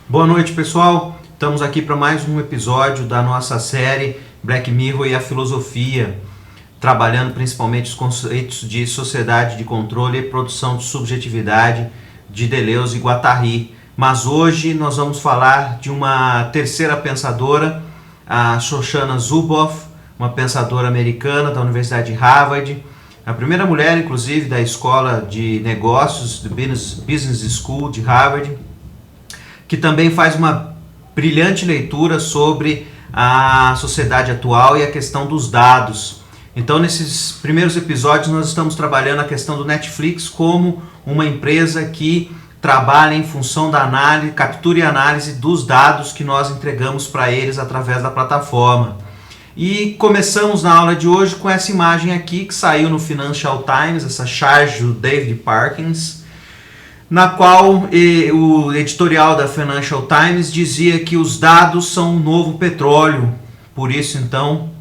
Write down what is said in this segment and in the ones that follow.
Boa noite, pessoal. Estamos aqui para mais um episódio da nossa série Black Mirror e a Filosofia, trabalhando principalmente os conceitos de sociedade de controle e produção de subjetividade de Deleuze e Guattari. Mas hoje nós vamos falar de uma terceira pensadora, a Shoshana Zuboff, uma pensadora americana da Universidade de Harvard, a primeira mulher, inclusive, da Escola de Negócios, do Business School de Harvard, que também faz uma brilhante leitura sobre a sociedade atual e a questão dos dados. Então, nesses primeiros episódios, nós estamos trabalhando a questão do Netflix como uma empresa que trabalha em função da análise, captura e análise dos dados que nós entregamos para eles através da plataforma. E começamos na aula de hoje com essa imagem aqui que saiu no Financial Times, essa charge do David Parkins, na qual o editorial da Financial Times dizia que os dados são o novo petróleo. Por isso, então,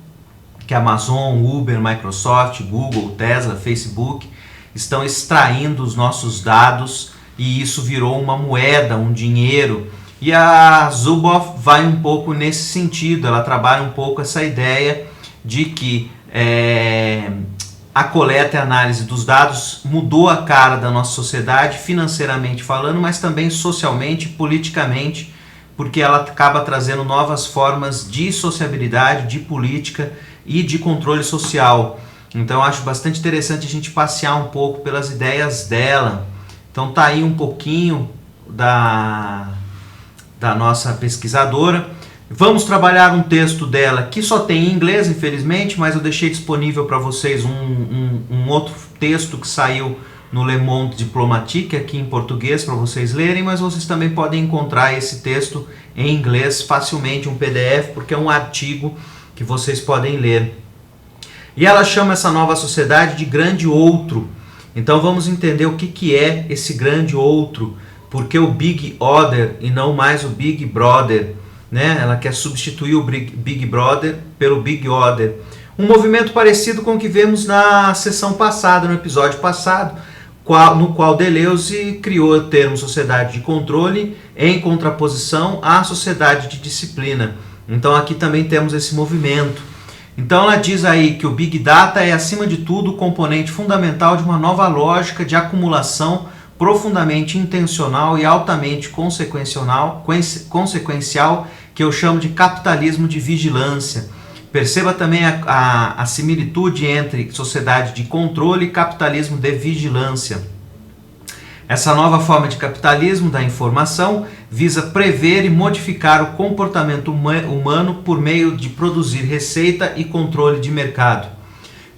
que Amazon, Uber, Microsoft, Google, Tesla, Facebook estão extraindo os nossos dados e isso virou uma moeda, um dinheiro. E a Zuboff vai um pouco nesse sentido, ela trabalha um pouco essa ideia de que a coleta e análise dos dados mudou a cara da nossa sociedade, financeiramente falando, mas também socialmente, politicamente, porque ela acaba trazendo novas formas de sociabilidade, de política e de controle social. Então, eu acho bastante interessante a gente passear um pouco pelas ideias dela. Então, tá aí um pouquinho da nossa pesquisadora. Vamos trabalhar um texto dela que só tem em inglês, infelizmente, mas eu deixei disponível para vocês um outro texto que saiu no Le Monde Diplomatique, aqui em português, para vocês lerem, mas vocês também podem encontrar esse texto em inglês facilmente, um PDF, porque é um artigo que vocês podem ler. E ela chama essa nova sociedade de grande outro. Então vamos entender o que é esse grande outro, porque o Big Other e não mais o Big Brother. Né? Ela quer substituir o Big Brother pelo Big Other. Um movimento parecido com o que vemos na sessão passada, no episódio passado, no qual Deleuze criou o termo sociedade de controle em contraposição à sociedade de disciplina. Então aqui também temos esse movimento. Então ela diz aí que o Big Data é, acima de tudo, o componente fundamental de uma nova lógica de acumulação profundamente intencional e altamente consequencial, que eu chamo de capitalismo de vigilância. Perceba também a similitude entre sociedade de controle e capitalismo de vigilância. Essa nova forma de capitalismo da informação visa prever e modificar o comportamento humano por meio de produzir receita e controle de mercado.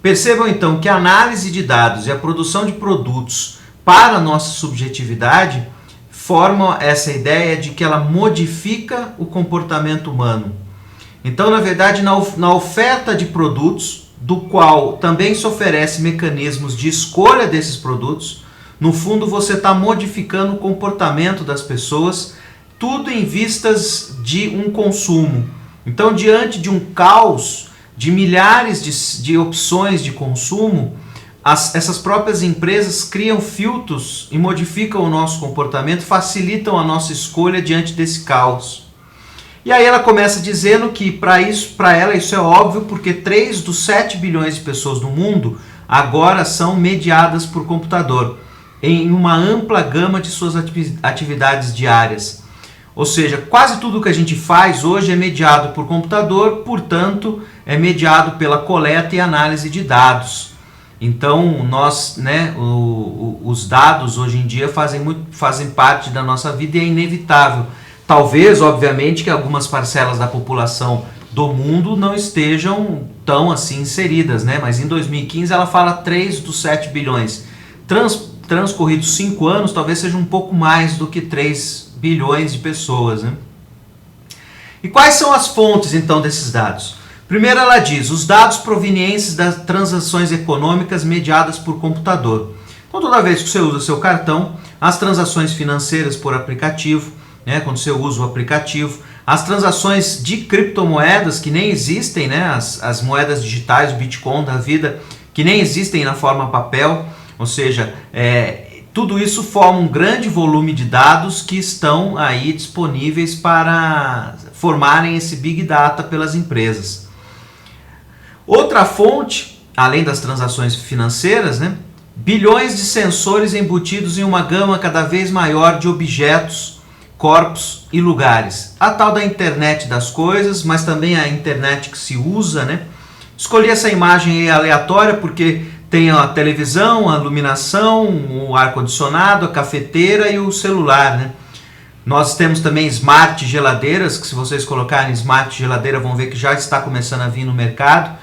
Percebam então que a análise de dados e a produção de produtos para a nossa subjetividade formam essa ideia de que ela modifica o comportamento humano. Então, na verdade, na oferta de produtos, do qual também se oferece mecanismos de escolha desses produtos, no fundo você está modificando o comportamento das pessoas, tudo em vistas de um consumo. Então, diante de um caos de milhares de opções de consumo, essas próprias empresas criam filtros e modificam o nosso comportamento, facilitam a nossa escolha diante desse caos. E aí ela começa dizendo que para ela isso é óbvio, porque 3 dos 7 bilhões de pessoas no mundo agora são mediadas por computador, em uma ampla gama de suas atividades diárias. Ou seja, quase tudo que a gente faz hoje é mediado por computador, portanto, é mediado pela coleta e análise de dados. Então, os dados hoje em dia fazem parte da nossa vida e é inevitável. Talvez, obviamente, que algumas parcelas da população do mundo não estejam tão assim inseridas, né? Mas em 2015 ela fala 3 dos 7 bilhões. Transcorridos 5 anos, talvez seja um pouco mais do que 3 bilhões de pessoas, né? E quais são as fontes, então, desses dados? Primeiro ela diz, os dados provenientes das transações econômicas mediadas por computador. Então toda vez que você usa seu cartão, as transações financeiras por aplicativo, né, quando você usa o aplicativo, as transações de criptomoedas que nem existem, né, as moedas digitais, o Bitcoin da vida, que nem existem na forma papel, ou seja, tudo isso forma um grande volume de dados que estão aí disponíveis para formarem esse Big Data pelas empresas. Outra fonte, além das transações financeiras, né? Bilhões de sensores embutidos em uma gama cada vez maior de objetos, corpos e lugares. A tal da internet das coisas, mas também a internet que se usa, né? Escolhi essa imagem aleatória porque tem a televisão, a iluminação, o ar-condicionado, a cafeteira e o celular, né? Nós temos também smart geladeiras, que se vocês colocarem smart geladeira vão ver que já está começando a vir no mercado.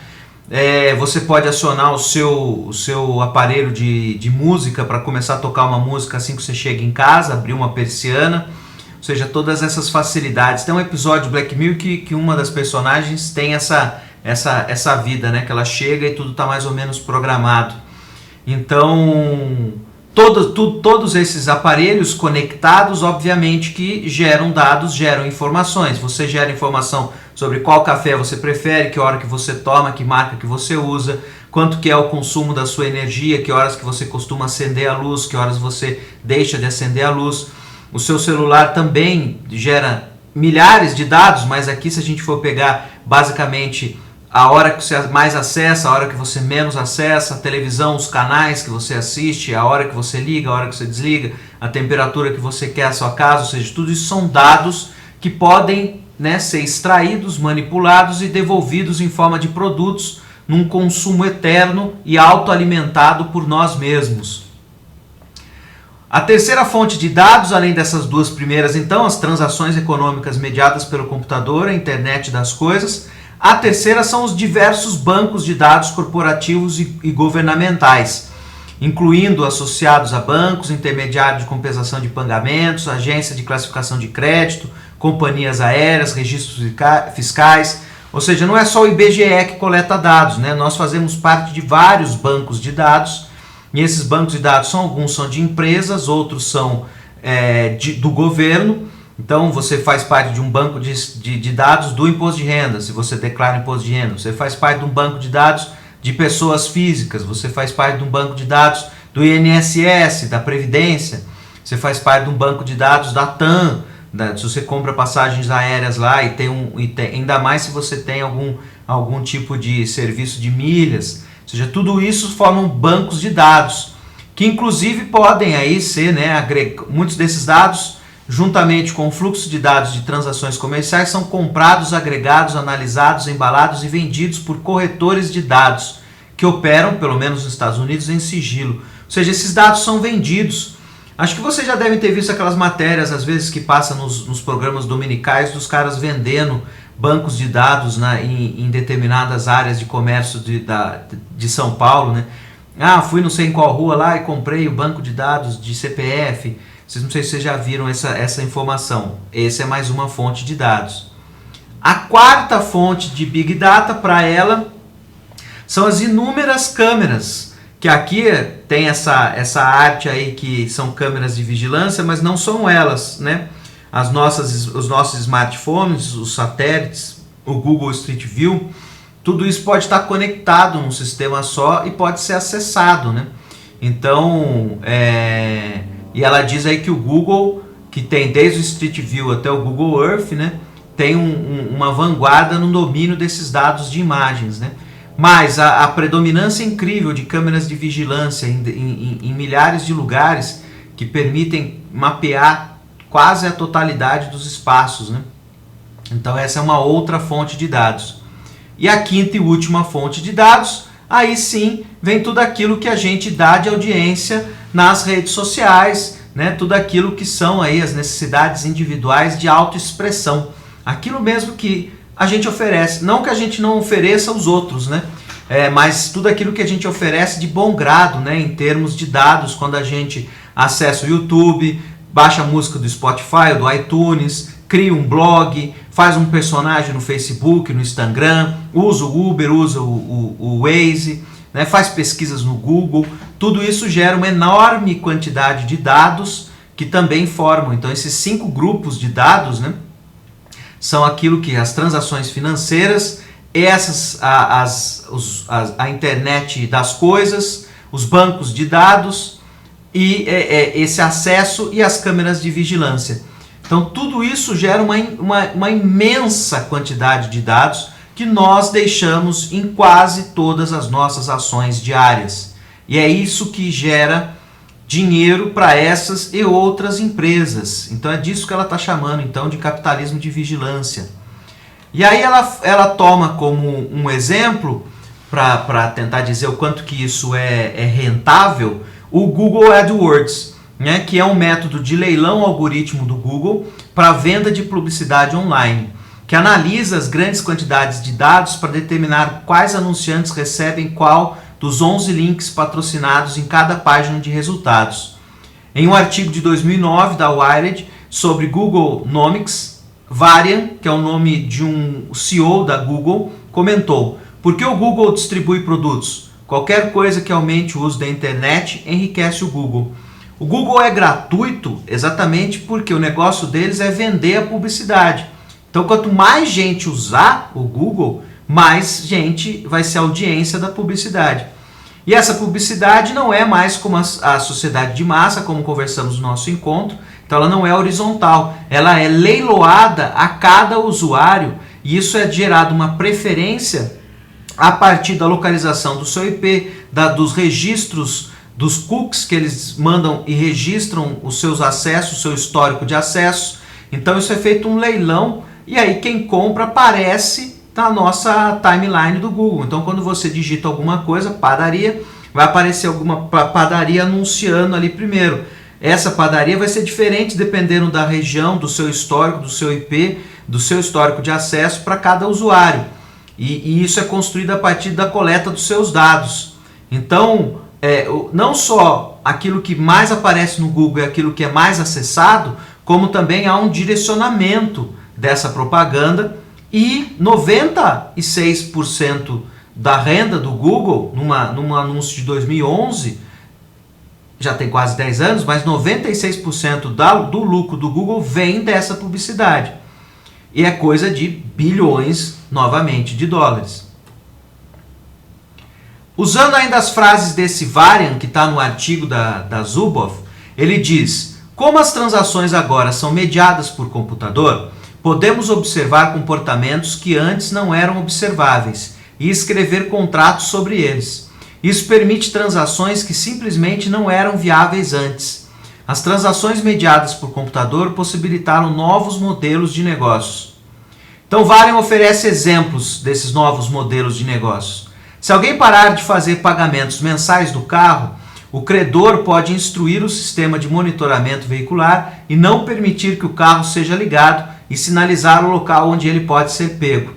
Você pode acionar o seu aparelho de música para começar a tocar uma música assim que você chega em casa, abrir uma persiana, ou seja, todas essas facilidades. Tem um episódio de Black Mirror que uma das personagens tem essa vida, né? Que ela chega e tudo está mais ou menos programado. Então, todos esses aparelhos conectados, obviamente que geram dados, geram informações. Você gera informação sobre qual café você prefere, que hora que você toma, que marca que você usa, quanto que é o consumo da sua energia, que horas que você costuma acender a luz, que horas você deixa de acender a luz. O seu celular também gera milhares de dados, mas aqui se a gente for pegar basicamente a hora que você mais acessa, a hora que você menos acessa, a televisão, os canais que você assiste, a hora que você liga, a hora que você desliga, a temperatura que você quer a sua casa, ou seja, tudo isso são dados que podem, né, ser extraídos, manipulados e devolvidos em forma de produtos num consumo eterno e autoalimentado por nós mesmos. A terceira fonte de dados, além dessas duas primeiras, então, as transações econômicas mediadas pelo computador, a internet das coisas. A terceira são os diversos bancos de dados corporativos e governamentais, incluindo associados a bancos, intermediários de compensação de pagamentos, agência de classificação de crédito, companhias aéreas, registros fiscais. Ou seja, não é só o IBGE que coleta dados, né? Nós fazemos parte de vários bancos de dados, e esses bancos de dados alguns são de empresas, outros são do governo. Então você faz parte de um banco de dados do imposto de renda, se você declara imposto de renda. Você faz parte de um banco de dados de pessoas físicas, você faz parte de um banco de dados do INSS, da Previdência, você faz parte de um banco de dados da TAM, se você compra passagens aéreas lá e ainda mais se você tem algum tipo de serviço de milhas. Ou seja, tudo isso formam bancos de dados, que inclusive podem aí ser, né, muitos desses dados, juntamente com o fluxo de dados de transações comerciais, são comprados, agregados, analisados, embalados e vendidos por corretores de dados, que operam, pelo menos nos Estados Unidos, em sigilo. Ou seja, esses dados são vendidos. Acho que vocês já devem ter visto aquelas matérias, às vezes, que passam nos programas dominicais, dos caras vendendo bancos de dados em determinadas áreas de comércio de São Paulo, né? Fui não sei em qual rua lá e comprei o banco de dados de CPF. Não sei se vocês já viram essa informação. Essa é mais uma fonte de dados. A quarta fonte de Big Data, para ela, são as inúmeras câmeras, que aqui tem essa arte aí que são câmeras de vigilância, mas não são elas, né? Os nossos smartphones, os satélites, o Google Street View, tudo isso pode estar conectado num sistema só e pode ser acessado, né? Então, e ela diz aí que o Google, que tem desde o Street View até o Google Earth, né, tem uma vanguarda no domínio desses dados de imagens, né? Mas a predominância incrível de câmeras de vigilância em milhares de lugares que permitem mapear quase a totalidade dos espaços, né? Então essa é uma outra fonte de dados. E a quinta e última fonte de dados, aí sim vem tudo aquilo que a gente dá de audiência nas redes sociais, né? Tudo aquilo que são aí as necessidades individuais de autoexpressão. Aquilo mesmo que a gente oferece, não que a gente não ofereça aos outros, né? Mas tudo aquilo que a gente oferece de bom grado, né? Em termos de dados, quando a gente acessa o YouTube, baixa a música do Spotify ou do iTunes, cria um blog, faz um personagem no Facebook, no Instagram, usa o Uber, usa o Waze, né? Faz pesquisas no Google. Tudo isso gera uma enorme quantidade de dados que também formam. Então esses 5 grupos de dados, né, são aquilo que as transações financeiras, a internet das coisas, os bancos de dados e esse acesso e as câmeras de vigilância. Então tudo isso gera uma imensa quantidade de dados que nós deixamos em quase todas as nossas ações diárias. E é isso que gera dinheiro para essas e outras empresas. Então é disso que ela está chamando então de capitalismo de vigilância. E aí ela toma como um exemplo, para tentar dizer o quanto que isso é rentável, o Google AdWords, né, que é um método de leilão algoritmo do Google para venda de publicidade online, que analisa as grandes quantidades de dados para determinar quais anunciantes recebem qual dos 11 links patrocinados em cada página de resultados. Em um artigo de 2009 da Wired sobre Google Nomics, Varian, que é o nome de um CEO da Google, comentou: por que o Google distribui produtos? Qualquer coisa que aumente o uso da internet enriquece o Google. O Google é gratuito exatamente porque o negócio deles é vender a publicidade. Então, quanto mais gente usar o Google, mais gente vai ser a audiência da publicidade. E essa publicidade não é mais como a sociedade de massa, como conversamos no nosso encontro. Então ela não é horizontal, ela é leiloada a cada usuário, e isso é gerado uma preferência a partir da localização do seu IP, dos registros, dos cookies que eles mandam e registram os seus acessos, o seu histórico de acessos. Então isso é feito um leilão, e aí quem compra aparece na nossa timeline do Google. Então quando você digita alguma coisa, padaria, vai aparecer alguma padaria anunciando ali primeiro. Essa padaria vai ser diferente dependendo da região, do seu histórico, do seu IP, do seu histórico de acesso para cada usuário. E isso é construído a partir da coleta dos seus dados. Então, não só aquilo que mais aparece no Google é aquilo que é mais acessado, como também há um direcionamento dessa propaganda, e 96% da renda do Google, num anúncio de 2011, já tem quase 10 anos, mas 96% do lucro do Google vem dessa publicidade. E é coisa de bilhões, novamente, de dólares. Usando ainda as frases desse Varian, que está no artigo da Zuboff, ele diz: como as transações agora são mediadas por computador, podemos observar comportamentos que antes não eram observáveis e escrever contratos sobre eles. Isso permite transações que simplesmente não eram viáveis antes. As transações mediadas por computador possibilitaram novos modelos de negócios. Então, Varian oferece exemplos desses novos modelos de negócios. Se alguém parar de fazer pagamentos mensais do carro, o credor pode instruir o sistema de monitoramento veicular e não permitir que o carro seja ligado e sinalizar o local onde ele pode ser pego.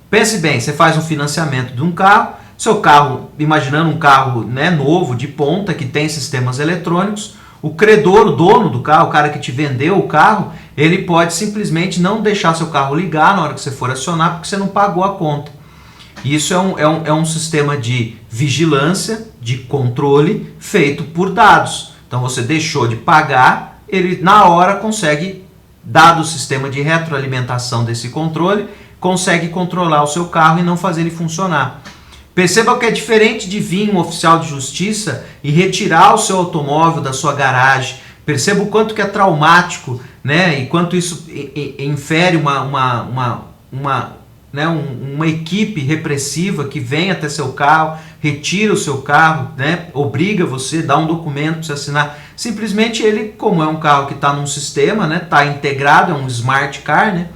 Pense bem, você faz um financiamento de um carro, seu carro, imaginando um carro, né, novo, de ponta, que tem sistemas eletrônicos, o credor, o dono do carro, o cara que te vendeu o carro, ele pode simplesmente não deixar seu carro ligar na hora que você for acionar, porque você não pagou a conta. Isso é um sistema de vigilância, de controle, feito por dados. Então você deixou de pagar, ele na hora consegue, dado o sistema de retroalimentação desse controle, consegue controlar o seu carro e não fazer ele funcionar. Perceba que é diferente de vir um oficial de justiça e retirar o seu automóvel da sua garagem. Perceba o quanto que é traumático, né? E quanto isso infere uma equipe repressiva que vem até seu carro, retira o seu carro, né? Obriga você, dá um documento para você assinar. Simplesmente ele, como é um carro que está num sistema, né? Está integrado, é um smart car, né?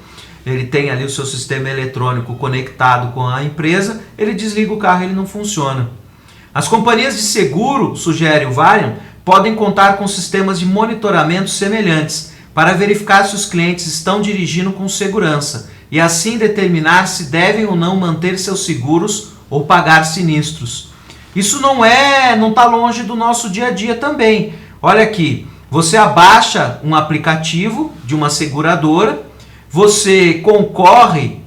Ele tem ali o seu sistema eletrônico conectado com a empresa, ele desliga o carro e ele não funciona. As companhias de seguro, sugere o Varian, podem contar com sistemas de monitoramento semelhantes para verificar se os clientes estão dirigindo com segurança e assim determinar se devem ou não manter seus seguros ou pagar sinistros. Isso não está longe do nosso dia a dia também. Olha aqui, você abaixa um aplicativo de uma seguradora, você concorre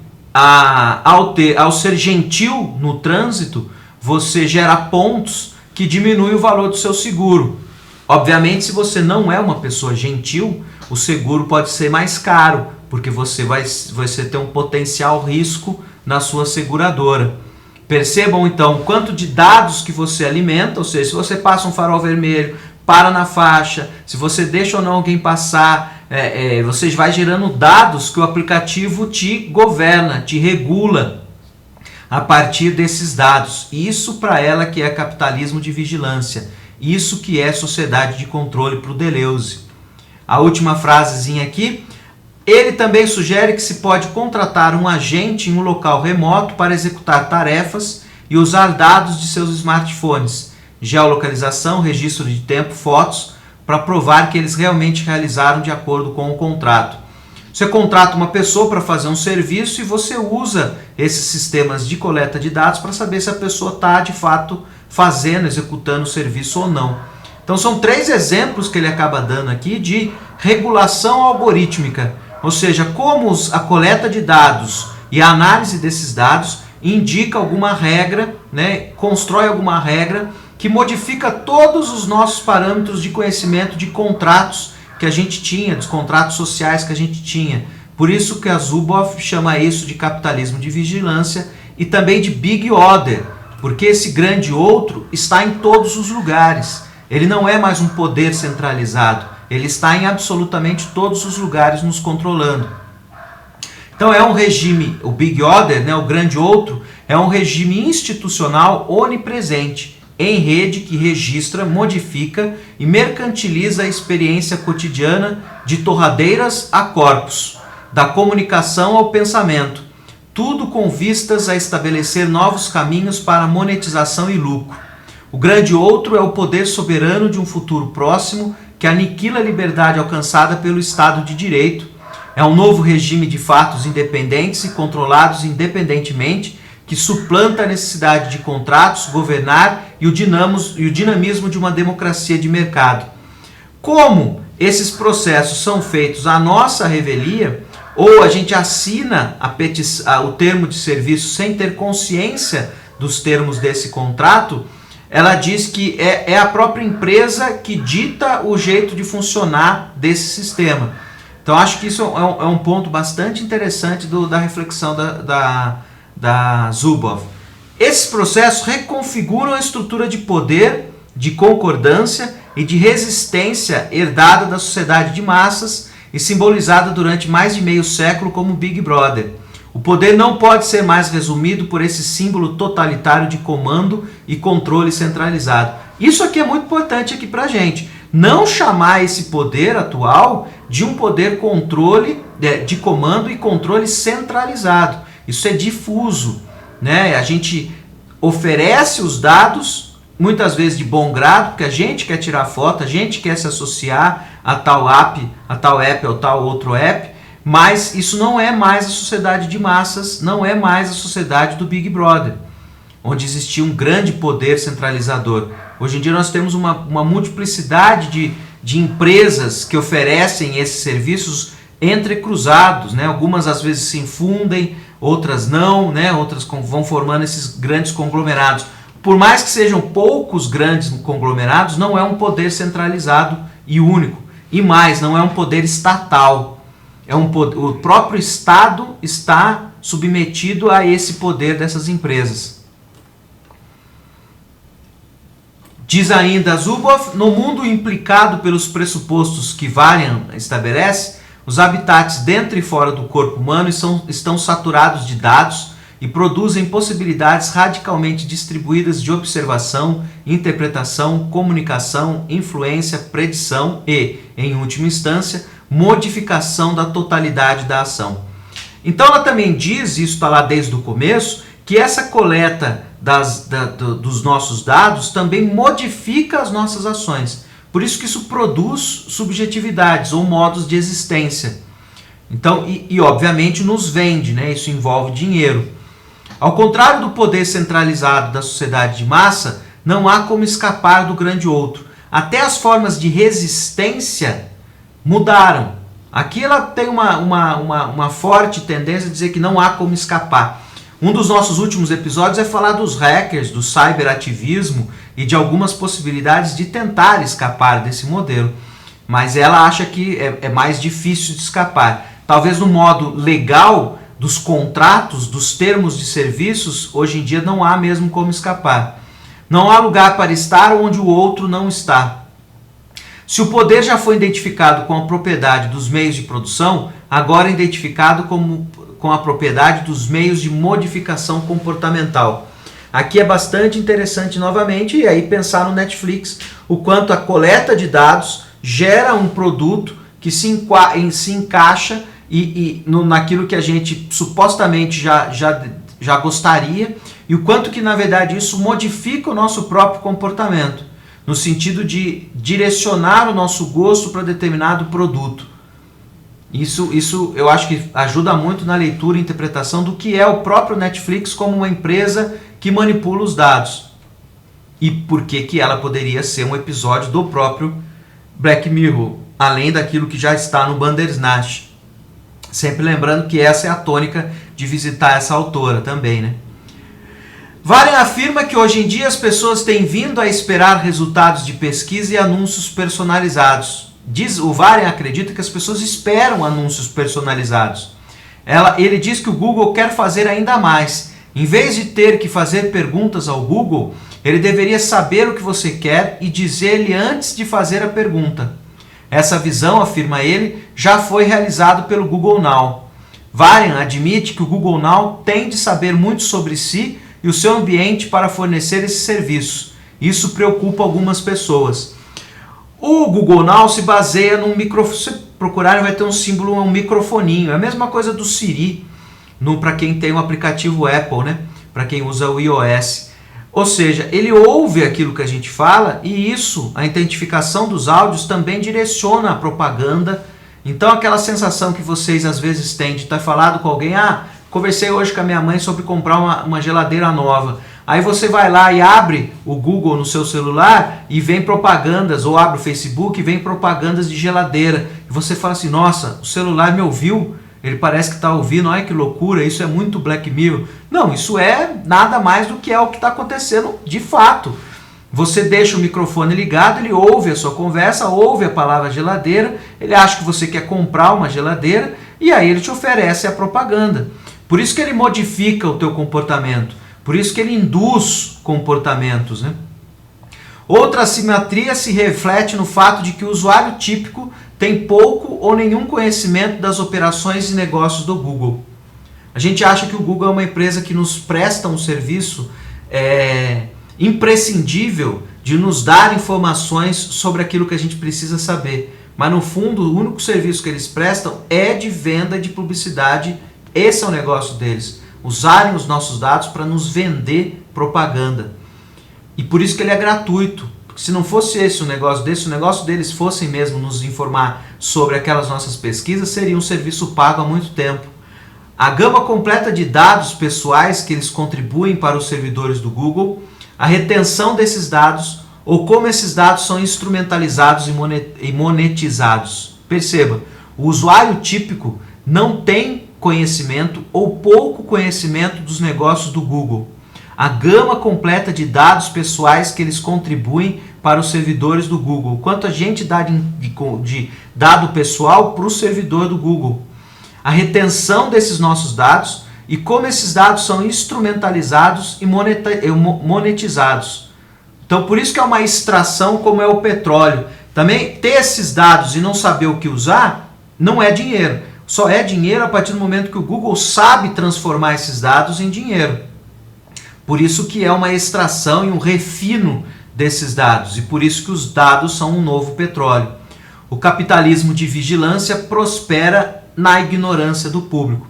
ao ser gentil no trânsito, você gera pontos que diminuem o valor do seu seguro. Obviamente, se você não é uma pessoa gentil, o seguro pode ser mais caro, porque você vai ter um potencial risco na sua seguradora. Percebam então o quanto de dados que você alimenta, ou seja, se você passa um farol vermelho, para na faixa, se você deixa ou não alguém passar, você vai gerando dados que o aplicativo te governa, te regula a partir desses dados. Isso para ela que é capitalismo de vigilância, isso que é sociedade de controle para o Deleuze. A última frasezinha aqui, ele também sugere que se pode contratar um agente em um local remoto para executar tarefas e usar dados de seus smartphones, geolocalização, registro de tempo, fotos, para provar que eles realmente realizaram de acordo com o contrato. Você contrata uma pessoa para fazer um serviço e você usa esses sistemas de coleta de dados para saber se a pessoa está de fato fazendo, executando o serviço ou não. Então são 3 exemplos que ele acaba dando aqui de regulação algorítmica, ou seja, como a coleta de dados e a análise desses dados indica alguma regra, constrói alguma regra que modifica todos os nossos parâmetros de conhecimento de contratos que a gente tinha, dos contratos sociais que a gente tinha. Por isso que a Zuboff chama isso de capitalismo de vigilância e também de Big Other, porque esse grande outro está em todos os lugares. Ele não é mais um poder centralizado, ele está em absolutamente todos os lugares nos controlando. Então é um regime, o Big Other, o grande outro, é um regime institucional onipresente, em rede que registra, modifica e mercantiliza a experiência cotidiana de torradeiras a corpos, da comunicação ao pensamento, tudo com vistas a estabelecer novos caminhos para monetização e lucro. O grande outro é o poder soberano de um futuro próximo que aniquila a liberdade alcançada pelo Estado de Direito. É um novo regime de fatos independentes e controlados independentemente que suplanta a necessidade de contratos, governar e o dinamismo de uma democracia de mercado. Como esses processos são feitos à nossa revelia, ou a gente assina o termo de serviço sem ter consciência dos termos desse contrato, ela diz que é a própria empresa que dita o jeito de funcionar desse sistema. Então acho que isso é um ponto bastante interessante da reflexão da Zuboff. Esses processos reconfiguram a estrutura de poder, de concordância e de resistência herdada da sociedade de massas e simbolizada durante mais de meio século como Big Brother. O poder não pode ser mais resumido por esse símbolo totalitário de comando e controle centralizado. Isso aqui é muito importante aqui pra gente. Não chamar esse poder atual de um poder de comando e controle centralizado. Isso é difuso, A gente oferece os dados, muitas vezes de bom grado, porque a gente quer tirar foto, a gente quer se associar a tal app, ou tal outro app, mas isso não é mais a sociedade de massas, não é mais a sociedade do Big Brother, onde existia um grande poder centralizador. Hoje em dia nós temos uma multiplicidade de empresas que oferecem esses serviços entrecruzados, Algumas às vezes se infundem, outras não, Outras vão formando esses grandes conglomerados. Por mais que sejam poucos grandes conglomerados, não é um poder centralizado e único. E mais, não é um poder estatal. O próprio Estado está submetido a esse poder dessas empresas. Diz ainda Zuboff, no mundo implicado pelos pressupostos que Varian estabelece, os habitats dentro e fora do corpo humano estão saturados de dados e produzem possibilidades radicalmente distribuídas de observação, interpretação, comunicação, influência, predição e, em última instância, modificação da totalidade da ação. Então ela também diz, isso está lá desde o começo, que essa coleta dos nossos dados também modifica as nossas ações. Por isso que isso produz subjetividades ou modos de existência. Então, e obviamente nos vende, Isso envolve dinheiro. Ao contrário do poder centralizado da sociedade de massa, não há como escapar do grande outro. Até as formas de resistência mudaram. Aqui ela tem uma forte tendência a dizer que não há como escapar. Um dos nossos últimos episódios é falar dos hackers, do cyberativismo e de algumas possibilidades de tentar escapar desse modelo. Mas ela acha que é mais difícil de escapar. Talvez no modo legal dos contratos, dos termos de serviços, hoje em dia não há mesmo como escapar. Não há lugar para estar onde o outro não está. Se o poder já foi identificado com a propriedade dos meios de produção, agora é identificado com a propriedade dos meios de modificação comportamental. Aqui é bastante interessante novamente, e aí pensar no Netflix, o quanto a coleta de dados gera um produto que se encaixa naquilo que a gente supostamente já gostaria, e o quanto que na verdade isso modifica o nosso próprio comportamento, no sentido de direcionar o nosso gosto para determinado produto. Isso eu acho que ajuda muito na leitura e interpretação do que é o próprio Netflix como uma empresa que manipula os dados. E por que ela poderia ser um episódio do próprio Black Mirror, além daquilo que já está no Bandersnatch. Sempre lembrando que essa é a tônica de visitar essa autora também, né? Warren afirma que hoje em dia as pessoas têm vindo a esperar resultados de pesquisa e anúncios personalizados. O Warren acredita que as pessoas esperam anúncios personalizados. Ele diz que o Google quer fazer ainda mais. Em vez de ter que fazer perguntas ao Google, ele deveria saber o que você quer e dizer-lhe antes de fazer a pergunta. Essa visão, afirma ele, já foi realizado pelo Google Now. Warren admite que o Google Now tem de saber muito sobre si e o seu ambiente para fornecer esse serviço. Isso preocupa algumas pessoas. O Google Now se baseia num microfone. Se procurarem, vai ter um símbolo, um microfoninho. É a mesma coisa do Siri, para quem tem o aplicativo Apple, né? Para quem usa o iOS. Ou seja, ele ouve aquilo que a gente fala e isso, a identificação dos áudios também direciona a propaganda. Então aquela sensação que vocês às vezes têm de estar falando com alguém, conversei hoje com a minha mãe sobre comprar uma geladeira nova. Aí você vai lá e abre o Google no seu celular e vem propagandas, ou abre o Facebook e vem propagandas de geladeira. E você fala assim, nossa, o celular me ouviu? Ele parece que está ouvindo, ai que loucura, isso é muito Black Mirror. Não, isso é nada mais do que é o que está acontecendo de fato. Você deixa o microfone ligado, ele ouve a sua conversa, ouve a palavra geladeira, ele acha que você quer comprar uma geladeira e aí ele te oferece a propaganda. Por isso que ele modifica o teu comportamento, por isso que ele induz comportamentos, né? Outra assimetria se reflete no fato de que o usuário típico tem pouco ou nenhum conhecimento das operações e negócios do Google. A gente acha que o Google é uma empresa que nos presta um serviço imprescindível de nos dar informações sobre aquilo que a gente precisa saber. Mas no fundo, o único serviço que eles prestam é de venda de publicidade. Esse é o negócio deles. Usarem os nossos dados para nos vender propaganda. E por isso que ele é gratuito. Porque se não fosse esse o negócio desse, o negócio deles fossem mesmo nos informar sobre aquelas nossas pesquisas, seria um serviço pago há muito tempo. A gama completa de dados pessoais que eles contribuem para os servidores do Google, a retenção desses dados ou como esses dados são instrumentalizados e monetizados. Perceba, o usuário típico não tem conhecimento ou pouco conhecimento dos negócios do Google. A gama completa de dados pessoais que eles contribuem para os servidores do Google. Quanto a gente dá de dado pessoal para o servidor do Google. A retenção desses nossos dados e como esses dados são instrumentalizados e monetizados. Então, por isso que é uma extração como é o petróleo. Também ter esses dados e não saber o que usar não é dinheiro. Só é dinheiro a partir do momento que o Google sabe transformar esses dados em dinheiro. Por isso que é uma extração e um refino desses dados. E por isso que os dados são um novo petróleo. O capitalismo de vigilância prospera na ignorância do público.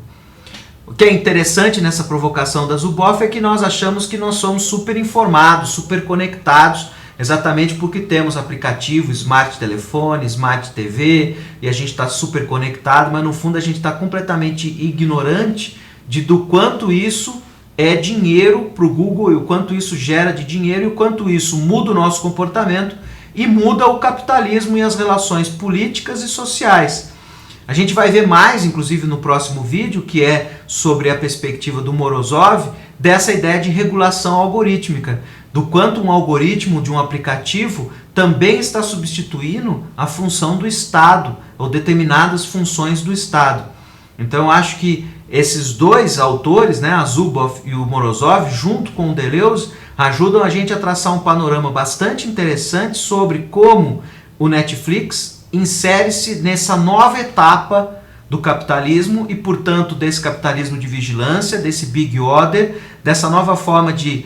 O que é interessante nessa provocação da Zuboff é que nós achamos que nós somos super informados, super conectados, exatamente porque temos aplicativo, smart telefone, smart TV, e a gente está super conectado, mas no fundo a gente está completamente ignorante do quanto isso é dinheiro para o Google, e o quanto isso gera de dinheiro, e o quanto isso muda o nosso comportamento e muda o capitalismo e as relações políticas e sociais. A gente vai ver mais, inclusive no próximo vídeo, que é sobre a perspectiva do Morozov, dessa ideia de regulação algorítmica, do quanto um algoritmo de um aplicativo também está substituindo a função do Estado, ou determinadas funções do Estado. Então eu acho que esses dois autores, né, a Zuboff e o Morozov, junto com o Deleuze, ajudam a gente a traçar um panorama bastante interessante sobre como o Netflix insere-se nessa nova etapa do capitalismo e, portanto, desse capitalismo de vigilância, desse Big Order, dessa nova forma de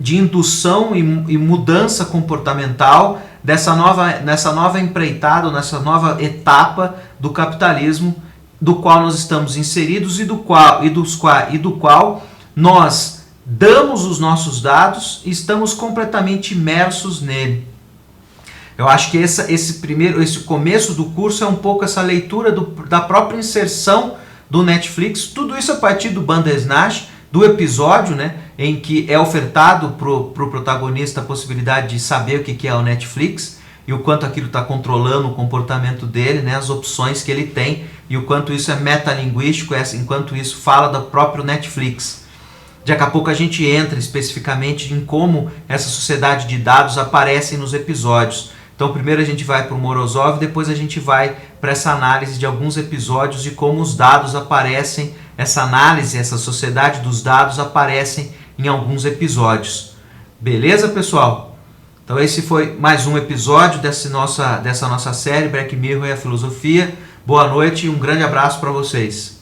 indução e mudança comportamental, nessa nova empreitada, nessa nova etapa do capitalismo do qual nós estamos inseridos e do qual nós damos os nossos dados e estamos completamente imersos nele. Eu acho que esse começo do curso é um pouco essa leitura da própria inserção do Netflix, tudo isso a partir do Bandersnatch, do episódio, né, em que é ofertado para o protagonista a possibilidade de saber o que é o Netflix e o quanto aquilo está controlando o comportamento dele, né, as opções que ele tem e o quanto isso é metalinguístico, enquanto isso fala do próprio Netflix. Daqui a pouco a gente entra especificamente em como essa sociedade de dados aparece nos episódios. Então primeiro a gente vai para o Morozov, depois a gente vai para essa análise de alguns episódios de como os dados aparecem, essa análise, essa sociedade dos dados aparecem em alguns episódios. Beleza, pessoal? Então esse foi mais um episódio dessa nossa série Black Mirror e a Filosofia. Boa noite e um grande abraço para vocês.